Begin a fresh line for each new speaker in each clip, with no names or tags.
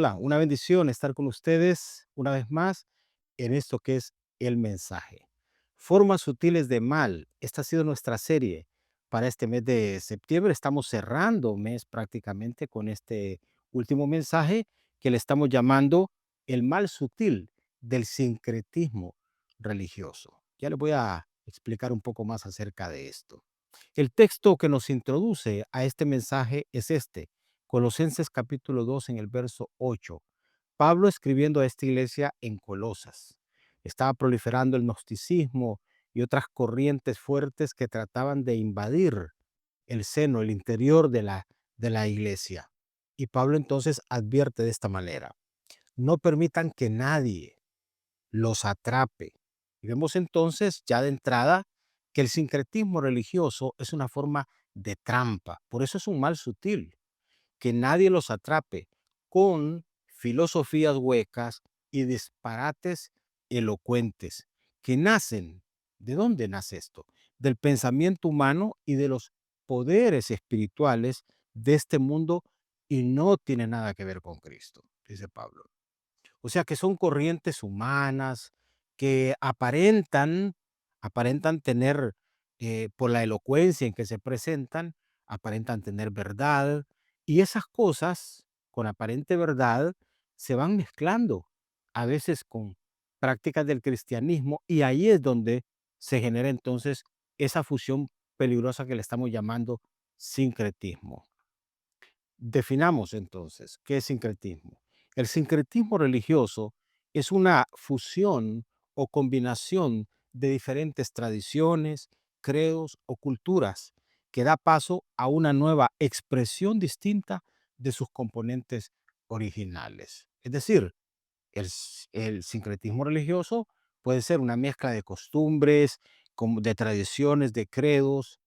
Hola, una bendición estar con ustedes una vez más en esto que es el mensaje. Formas sutiles de mal. Esta ha sido nuestra serie para este mes de septiembre. Estamos cerrando mes prácticamente con este último mensaje que le estamos llamando el mal sutil del sincretismo religioso. Ya les voy a explicar un poco más acerca de esto. El texto que nos introduce a este mensaje es este, Colosenses capítulo 2 en el verso 8. Pablo escribiendo a esta iglesia en Colosas. Estaba proliferando el gnosticismo y otras corrientes fuertes que trataban de invadir el seno, el interior de la iglesia. Y Pablo entonces advierte de esta manera, no permitan que nadie los atrape. Y vemos entonces ya de entrada que el sincretismo religioso es una forma de trampa. Por eso es un mal sutil, que nadie los atrape con filosofías huecas y disparates elocuentes que nacen. ¿De dónde nace esto? Del pensamiento humano y de los poderes espirituales de este mundo y no tiene nada que ver con Cristo, dice Pablo. O sea que son corrientes humanas que aparentan tener, por la elocuencia en que se presentan, aparentan tener verdad. Y esas cosas, con aparente verdad, se van mezclando a veces con prácticas del cristianismo y ahí es donde se genera entonces esa fusión peligrosa que le estamos llamando sincretismo. Definamos entonces, ¿qué es sincretismo? El sincretismo religioso es una fusión o combinación de diferentes tradiciones, credos o culturas que da paso a una nueva expresión distinta de sus componentes originales. Es decir, el sincretismo religioso puede ser una mezcla de costumbres, de tradiciones, de credos,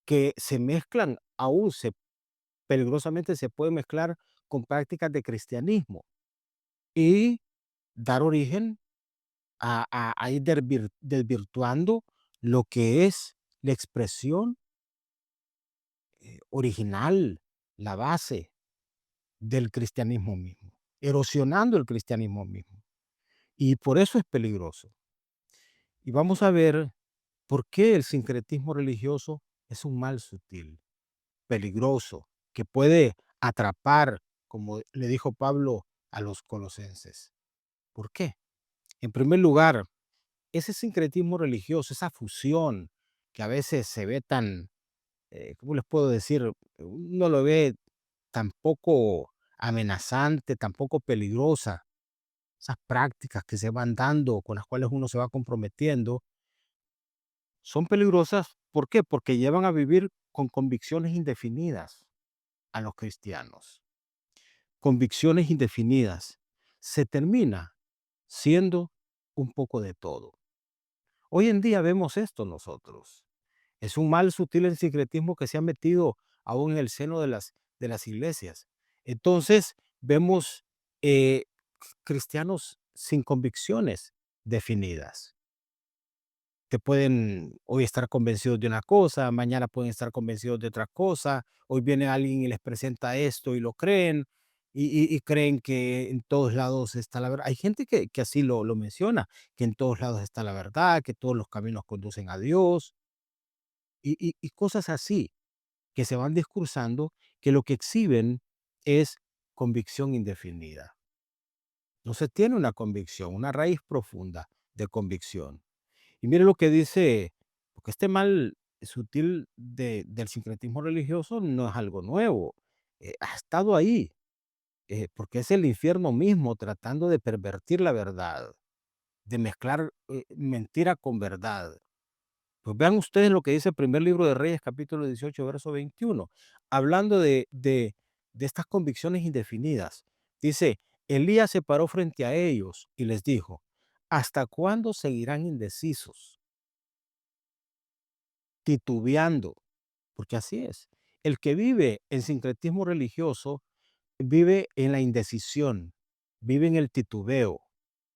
que se mezclan, aún peligrosamente se puede mezclar con prácticas de cristianismo y dar origen a ir desvirtuando lo que es la expresión original, la base del cristianismo mismo, erosionando el cristianismo mismo. Y por eso es peligroso. Y vamos a ver por qué el sincretismo religioso es un mal sutil, peligroso, que puede atrapar, como le dijo Pablo a los colosenses. ¿Por qué? En primer lugar, ese sincretismo religioso, esa fusión que a veces se ve tan, ¿cómo les puedo decir? Uno lo ve tan poco amenazante, tan poco peligrosa, esas prácticas que se van dando, con las cuales uno se va comprometiendo, son peligrosas. ¿Por qué? Porque llevan a vivir con convicciones indefinidas a los cristianos. Convicciones indefinidas. Se termina siendo un poco de todo. Hoy en día vemos esto nosotros. Es un mal sutil el sincretismo que se ha metido aún en el seno de las iglesias. Entonces, vemos eh, cristianos sin convicciones definidas, que pueden hoy estar convencidos de una cosa, mañana pueden estar convencidos de otra cosa, hoy viene alguien y les presenta esto y lo creen, y creen que en todos lados está la verdad. Hay gente que así lo menciona, que en todos lados está la verdad, que todos los caminos conducen a Dios, y cosas así que se van discursando, que lo que exhiben es convicción indefinida. No se tiene una convicción, una raíz profunda de convicción. Y mire lo que dice, porque este mal sutil del sincretismo religioso no es algo nuevo, ha estado ahí, porque es el infierno mismo tratando de pervertir la verdad, de mezclar mentira con verdad. Pues vean ustedes lo que dice el primer libro de Reyes, capítulo 18, verso 21, hablando de estas convicciones indefinidas. Dice, Elías se paró frente a ellos y les dijo, ¿hasta cuándo seguirán indecisos, titubeando? Porque así es. El que vive en sincretismo religioso vive en la indecisión, vive en el titubeo.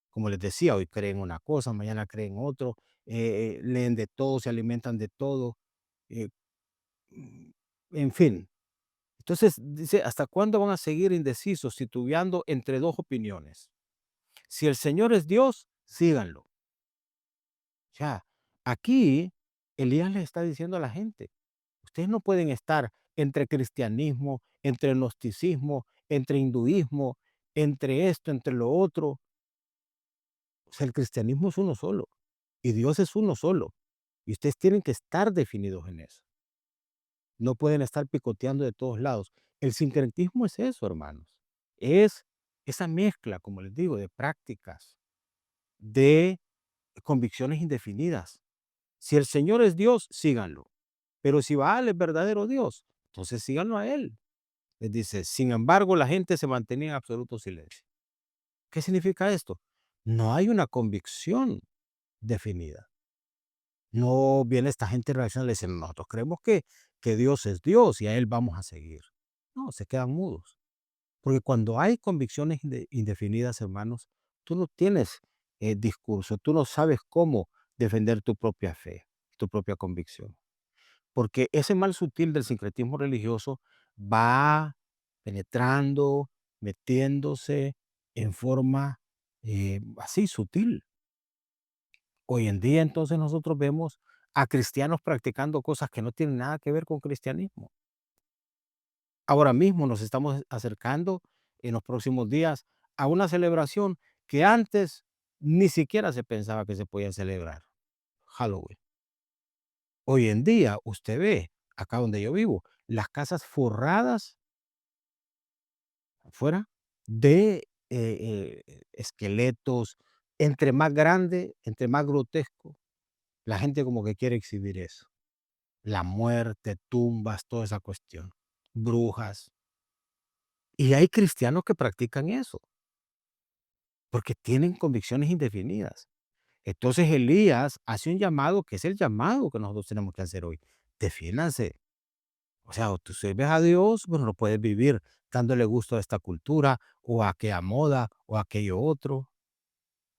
Como les decía, hoy creen una cosa, mañana creen otro, leen de todo, se alimentan de todo. eh, en fin, Entonces, dice, ¿hasta cuándo van a seguir indecisos, titubeando entre 2 opiniones? Si el Señor es Dios, síganlo. O sea, aquí Elías le está diciendo a la gente, ustedes no pueden estar entre cristianismo, entre gnosticismo, entre hinduismo, entre esto, entre lo otro. O sea, el cristianismo es uno solo y Dios es uno solo. Y ustedes tienen que estar definidos en eso. No pueden estar picoteando de todos lados. El sincretismo es eso, hermanos. Es esa mezcla, como les digo, de prácticas, de convicciones indefinidas. Si el Señor es Dios, síganlo. Pero si Baal es verdadero Dios, entonces síganlo a él. Les dice, sin embargo, la gente se mantenía en absoluto silencio. ¿Qué significa esto? No hay una convicción definida. No viene esta gente y reacciona y le dice, nosotros creemos que Dios es Dios y a Él vamos a seguir. No, se quedan mudos. Porque cuando hay convicciones indefinidas, hermanos, tú no tienes discurso, tú no sabes cómo defender tu propia fe, tu propia convicción. Porque ese mal sutil del sincretismo religioso va penetrando, metiéndose en forma así sutil. Hoy en día, entonces, nosotros vemos a cristianos practicando cosas que no tienen nada que ver con cristianismo. Ahora mismo nos estamos acercando en los próximos días a una celebración que antes ni siquiera se pensaba que se podía celebrar, Halloween. Hoy en día, usted ve, acá donde yo vivo, las casas forradas afuera de esqueletos, entre más grande, entre más grotesco, la gente como que quiere exhibir eso. La muerte, tumbas, toda esa cuestión, brujas. Y hay cristianos que practican eso, porque tienen convicciones indefinidas. Entonces Elías hace un llamado que es el llamado que nosotros tenemos que hacer hoy. Defiéndanse. O sea, o tú sirves a Dios, pero no puedes vivir dándole gusto a esta cultura o a aquella moda o a aquello otro.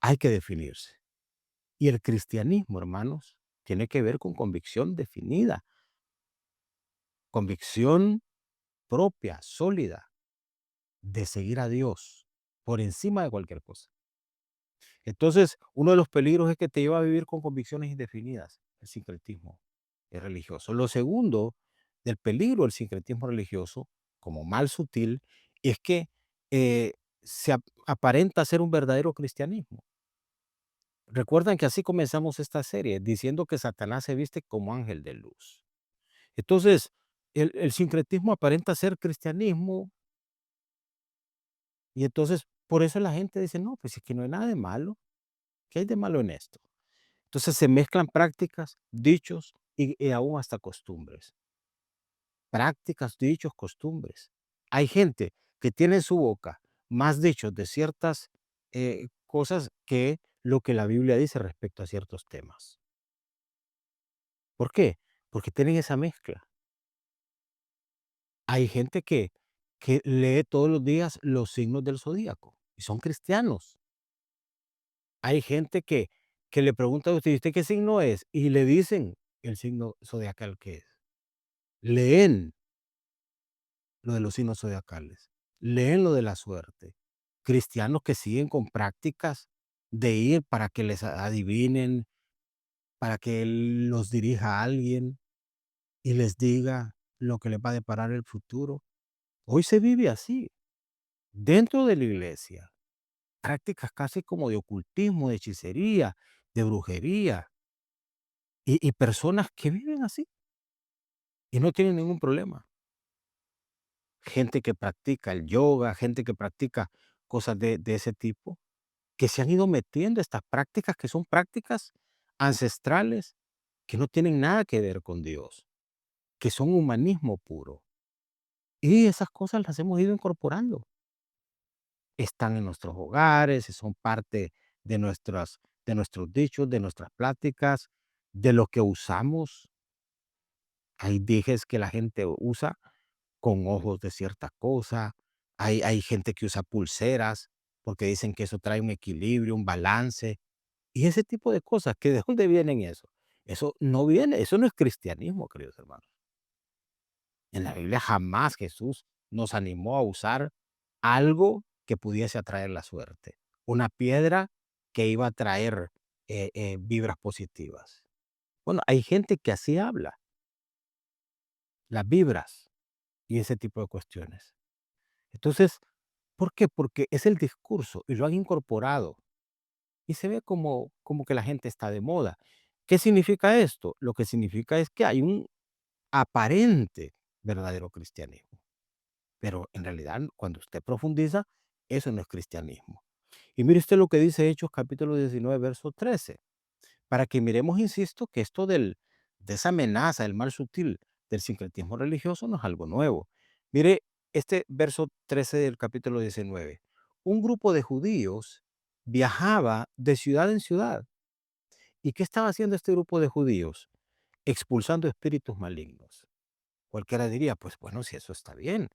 Hay que definirse. Y el cristianismo, hermanos, tiene que ver con convicción definida, convicción propia, sólida, de seguir a Dios por encima de cualquier cosa. Entonces, uno de los peligros es que te lleva a vivir con convicciones indefinidas, el sincretismo religioso. Lo segundo del peligro del sincretismo religioso, como mal sutil, es que aparenta ser un verdadero cristianismo. Recuerdan que así comenzamos esta serie, diciendo que Satanás se viste como ángel de luz. Entonces, el sincretismo aparenta ser cristianismo y entonces por eso la gente dice, no, pues es que no hay nada de malo. ¿Qué hay de malo en esto? Entonces se mezclan prácticas, dichos y aún hasta costumbres. Prácticas, dichos, costumbres. Hay gente que tiene en su boca más dichos de ciertas cosas que lo que la Biblia dice respecto a ciertos temas. ¿Por qué? Porque tienen esa mezcla. Hay gente que lee todos los días los signos del zodíaco y son cristianos. Hay gente que le pregunta a usted: "¿Y usted qué signo es?", y le dicen el signo zodiacal que es. Leen lo de los signos zodiacales, leen lo de la suerte. Cristianos que siguen con prácticas de ir para que les adivinen, para que los dirija a alguien y les diga lo que les va a deparar el futuro. Hoy se vive así, dentro de la iglesia. Prácticas casi como de ocultismo, de hechicería, de brujería, y personas que viven así y no tienen ningún problema. Gente que practica el yoga, gente que practica cosas de ese tipo, que se han ido metiendo a estas prácticas que son prácticas ancestrales, que no tienen nada que ver con Dios, que son humanismo puro. Y esas cosas las hemos ido incorporando. Están en nuestros hogares, son parte de nuestros dichos, de nuestras pláticas, de lo que usamos. Hay dijes que la gente usa con ojos de cierta cosa. Hay gente que usa pulseras porque dicen que eso trae un equilibrio, un balance. Y ese tipo de cosas, ¿que de dónde vienen eso? Eso no viene, eso no es cristianismo, queridos hermanos. En la Biblia jamás Jesús nos animó a usar algo que pudiese atraer la suerte, una piedra que iba a traer vibras positivas. Bueno, hay gente que así habla, las vibras y ese tipo de cuestiones. Entonces, ¿por qué? Porque es el discurso y lo han incorporado y se ve como que la gente está de moda. ¿Qué significa esto? Lo que significa es que hay un aparente verdadero cristianismo, pero en realidad cuando usted profundiza, eso no es cristianismo. Y mire usted lo que dice Hechos capítulo 19 verso 13. Para que miremos, insisto, que esto de esa amenaza, el mal sutil del sincretismo religioso no es algo nuevo. Mire este verso 13 del capítulo 19. Un grupo de judíos viajaba de ciudad en ciudad. ¿Y qué estaba haciendo este grupo de judíos? Expulsando espíritus malignos. Cualquiera diría, pues bueno, si eso está bien.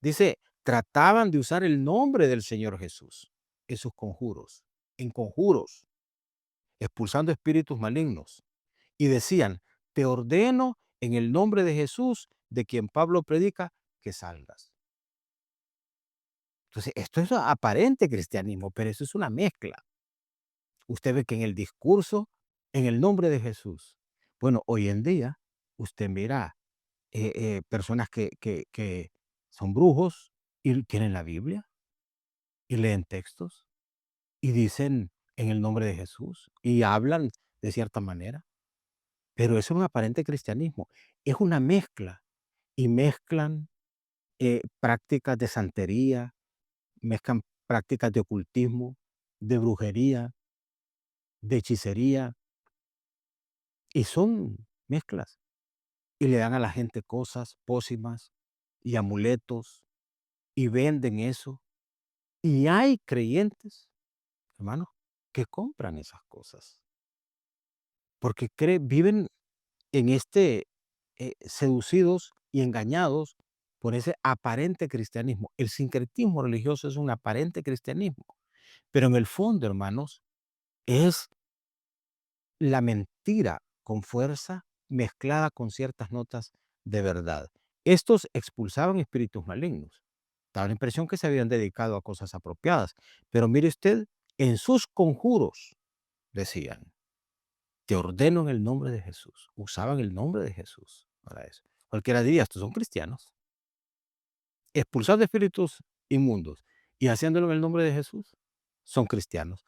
Dice, trataban de usar el nombre del Señor Jesús en sus conjuros, en conjuros, expulsando espíritus malignos. Y decían, te ordeno en el nombre de Jesús, de quien Pablo predica, que salgas. Entonces, esto es aparente cristianismo, pero eso es una mezcla. Usted ve que en el discurso, en el nombre de Jesús. Bueno, hoy en día, usted mira personas que son brujos y tienen la Biblia y leen textos y dicen en el nombre de Jesús y hablan de cierta manera, pero eso es un aparente cristianismo. Es una mezcla y mezclan prácticas de santería, mezclan prácticas de ocultismo, de brujería, de hechicería, y son mezclas. Y le dan a la gente cosas, pócimas y amuletos, y venden eso. Y hay creyentes, hermanos, que compran esas cosas, porque viven en seducidos y engañados por ese aparente cristianismo. El sincretismo religioso es un aparente cristianismo, pero en el fondo, hermanos, es la mentira con fuerza mezclada con ciertas notas de verdad. Estos expulsaban espíritus malignos. Daba la impresión que se habían dedicado a cosas apropiadas, pero mire usted, en sus conjuros decían, te ordeno en el nombre de Jesús. Usaban el nombre de Jesús para eso. Cualquiera diría, estos son cristianos. Expulsando espíritus inmundos y haciéndolo en el nombre de Jesús, son cristianos.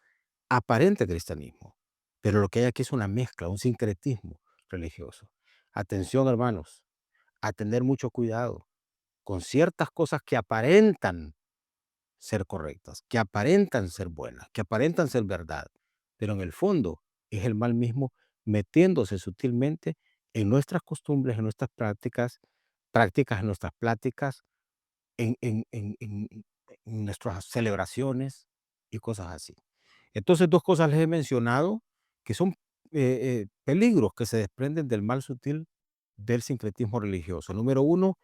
Aparente cristianismo. Pero lo que hay aquí es una mezcla, un sincretismo religioso. Atención, hermanos, a tener mucho cuidado con ciertas cosas que aparentan ser correctas, que aparentan ser buenas, que aparentan ser verdad, pero en el fondo es el mal mismo metiéndose sutilmente en nuestras costumbres, en nuestras prácticas en nuestras pláticas, en nuestras celebraciones y cosas así. Entonces, 2 cosas les he mencionado que son, peligros que se desprenden del mal sutil del sincretismo religioso. Número uno,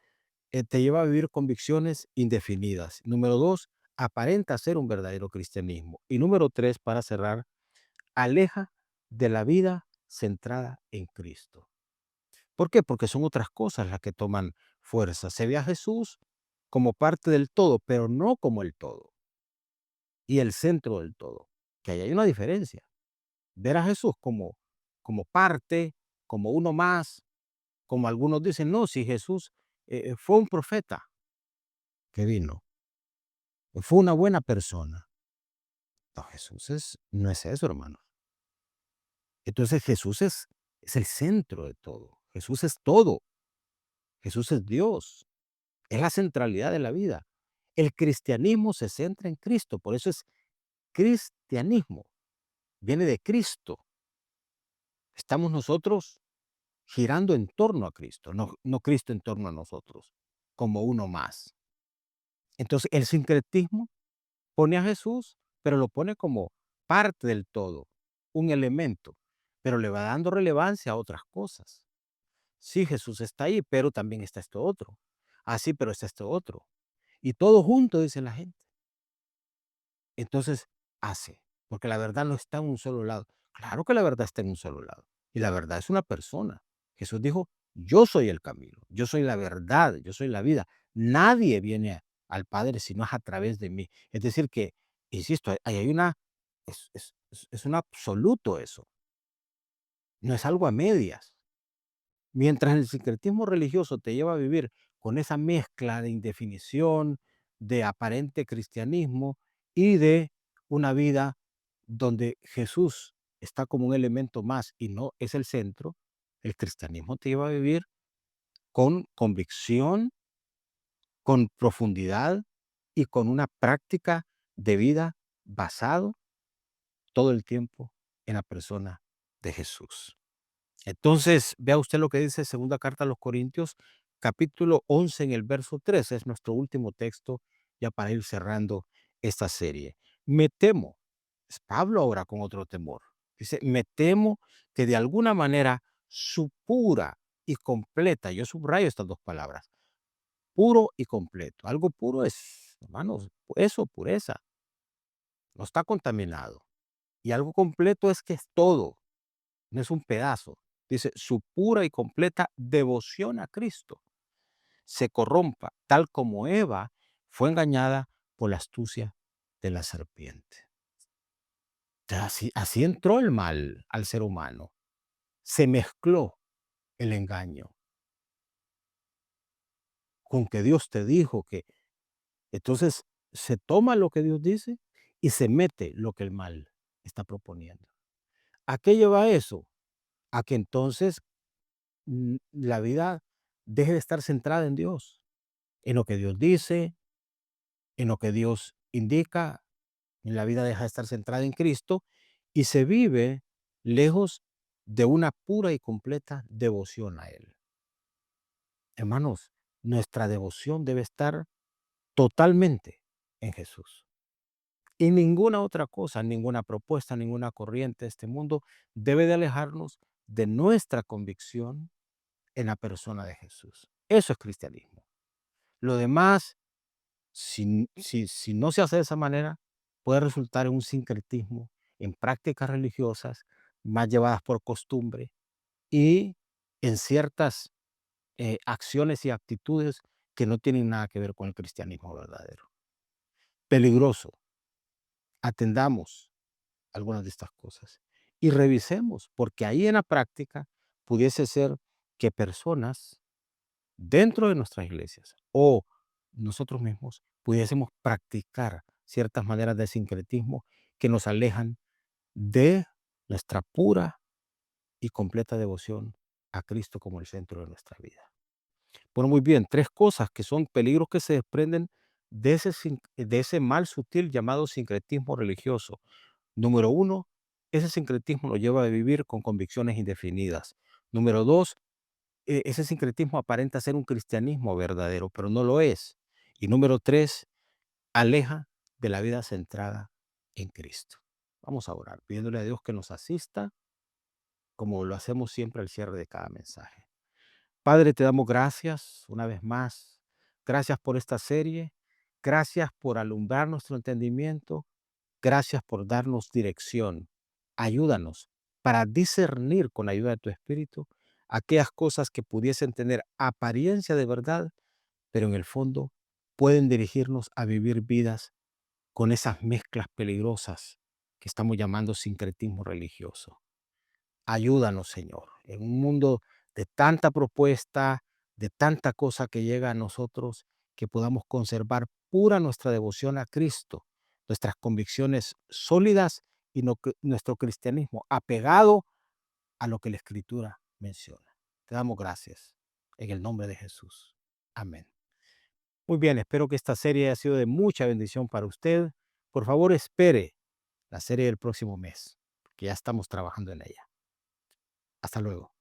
te lleva a vivir convicciones indefinidas. Número 2, aparenta ser un verdadero cristianismo. Y número 3, para cerrar, aleja de la vida centrada en Cristo. ¿Por qué? Porque son otras cosas las que toman fuerza. Se ve a Jesús como parte del todo, pero no como el todo y el centro del todo, que ahí hay una diferencia. Ver a Jesús como parte, como uno más, como algunos dicen, no, si Jesús fue un profeta que vino, fue una buena persona. No, no es eso, hermano. Entonces Jesús es el centro de todo. Jesús es todo. Jesús es Dios. Es la centralidad de la vida. El cristianismo se centra en Cristo, por eso es cristianismo. Viene de Cristo. Estamos nosotros girando en torno a Cristo, no Cristo en torno a nosotros, como uno más. Entonces, el sincretismo pone a Jesús, pero lo pone como parte del todo, un elemento, pero le va dando relevancia a otras cosas. Sí, Jesús está ahí, pero también está esto otro. Ah, sí, pero está esto otro. Y todo junto, dice la gente. Entonces, hace, porque la verdad no está en un solo lado. Claro que la verdad está en un solo lado. Y la verdad es una persona. Jesús dijo, Yo soy el camino, yo soy la verdad, yo soy la vida. Nadie viene al Padre si no es a través de mí. Es decir que, insisto, ahí hay una es un absoluto eso, no es algo a medias. Mientras el sincretismo religioso te lleva a vivir con esa mezcla de indefinición, de aparente cristianismo y de una vida donde Jesús está como un elemento más y no es el centro, el cristianismo te lleva a vivir con convicción, con profundidad y con una práctica de vida basado todo el tiempo en la persona de Jesús. Entonces, vea usted lo que dice segunda carta a los Corintios, capítulo 11 en el verso 3, es nuestro último texto ya para ir cerrando esta serie. Me temo, es Pablo ahora con otro temor, dice, me temo que de alguna manera su pura y completa, yo subrayo estas dos palabras, puro y completo. Algo puro es, hermanos, eso, pureza, no está contaminado. Y algo completo es que es todo, no es un pedazo. Dice, su pura y completa devoción a Cristo se corrompa, tal como Eva fue engañada por la astucia de la serpiente. Así entró el mal al ser humano. Se mezcló el engaño con que Dios te dijo que entonces se toma lo que Dios dice y se mete lo que el mal está proponiendo. ¿A qué lleva eso? A que entonces la vida deje de estar centrada en Dios, en lo que Dios dice, en lo que Dios indica, en la vida deja de estar centrada en Cristo y se vive lejos de una pura y completa devoción a Él. Hermanos, nuestra devoción debe estar totalmente en Jesús. Y ninguna otra cosa, ninguna propuesta, ninguna corriente de este mundo debe de alejarnos de nuestra convicción en la persona de Jesús. Eso es cristianismo. Lo demás, si no se hace de esa manera, puede resultar en un sincretismo, en prácticas religiosas más llevadas por costumbre y en ciertas acciones y actitudes que no tienen nada que ver con el cristianismo verdadero. Peligroso. Atendamos algunas de estas cosas y revisemos, porque ahí en la práctica pudiese ser que personas dentro de nuestras iglesias o nosotros mismos pudiésemos practicar ciertas maneras de sincretismo que nos alejan de nuestra pura y completa devoción a Cristo como el centro de nuestra vida. Bueno, muy bien, tres cosas que son peligros que se desprenden de ese mal sutil llamado sincretismo religioso. Número uno, ese sincretismo lo lleva a vivir con convicciones indefinidas. Número dos, ese sincretismo aparenta ser un cristianismo verdadero, pero no lo es. Y número tres, aleja de la vida centrada en Cristo. Vamos a orar, pidiéndole a Dios que nos asista, como lo hacemos siempre al cierre de cada mensaje. Padre, te damos gracias una vez más. Gracias por esta serie. Gracias por alumbrar nuestro entendimiento. Gracias por darnos dirección. Ayúdanos para discernir con la ayuda de tu Espíritu aquellas cosas que pudiesen tener apariencia de verdad, pero en el fondo pueden dirigirnos a vivir vidas con esas mezclas peligrosas que estamos llamando sincretismo religioso. Ayúdanos, Señor, en un mundo de tanta propuesta, de tanta cosa que llega a nosotros, que podamos conservar pura nuestra devoción a Cristo, nuestras convicciones sólidas y nuestro cristianismo apegado a lo que la Escritura menciona. Te damos gracias en el nombre de Jesús. Amén. Muy bien, espero que esta serie haya sido de mucha bendición para usted. Por favor, espere la serie del próximo mes, que ya estamos trabajando en ella. Hasta luego.